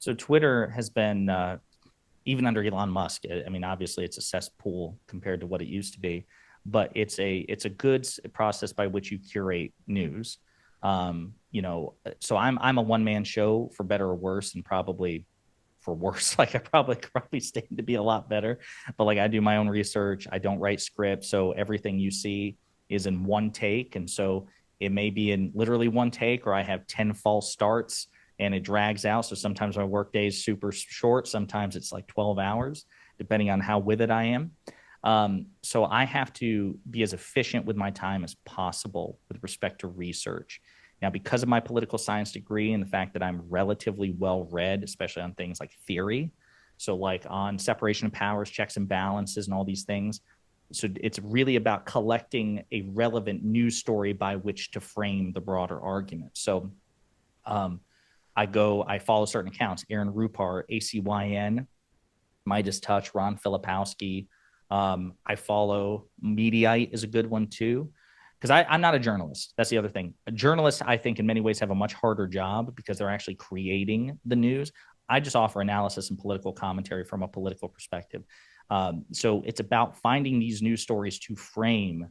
So Twitter has been, even under Elon Musk. I mean, obviously, it's a cesspool compared to what it used to be, but it's a good process by which you curate news. So I'm a one man show for better or worse, and probably for worse. Like I probably stand to be a lot better, but like I do my own research. I don't write scripts, so everything you see is in one take, and so it may be in literally one take, or I have 10 false starts and it drags out. So sometimes my work day is super short. Sometimes it's like 12 hours, depending on how with it I am. So I have to be as efficient with my time as possible with respect to research. Now, because of my political science degree and the fact that I'm relatively well read, especially on things like theory, so like on separation of powers, checks and balances, and all these things. So it's really about collecting a relevant news story by which to frame the broader argument. So um, I follow certain accounts, Aaron Rupar, ACYN, Midas Touch, Ron Filipowski. I follow Mediaite is a good one too, because I'm not a journalist. That's the other thing. A journalist, I think, in many ways have a much harder job because they're actually creating the news. I just offer analysis and political commentary from a political perspective. So it's about finding these news stories to frame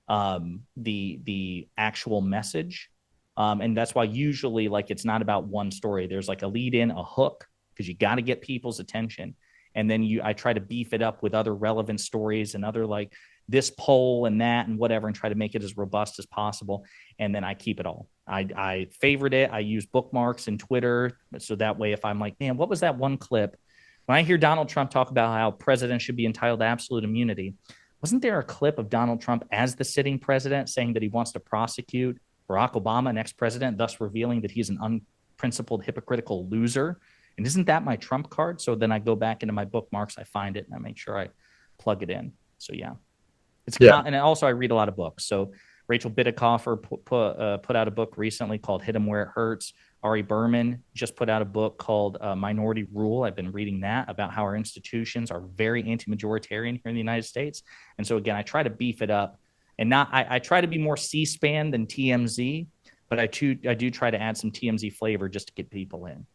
the actual message, and that's why usually like it's not about one story. There's like a lead in, a hook, because you got to get people's attention, and then I try to beef it up with other relevant stories and other like this poll and that and whatever, and try to make it as robust as possible. And then I keep it all. I favorite it. I use bookmarks and Twitter, so that way if I'm like, man, what was that one clip? When I hear Donald Trump talk about how presidents should be entitled to absolute immunity, wasn't there a clip of Donald Trump as the sitting president saying that he wants to prosecute Barack Obama, an ex-president, thus revealing that he's an unprincipled, hypocritical loser? And isn't that my Trump card? So then I go back into my bookmarks, I find it, and I make sure I plug it in. So yeah, Yeah. and also I read a lot of books. So Rachel Bidikofer put out a book recently called "Hit 'Em Where It Hurts." Ari Berman just put out a book called Minority Rule. I've been reading that about how our institutions are very anti-majoritarian here in the United States. And so again, I try to beef it up, and not I try to be more C-SPAN than TMZ, but I do try to add some TMZ flavor just to get people in.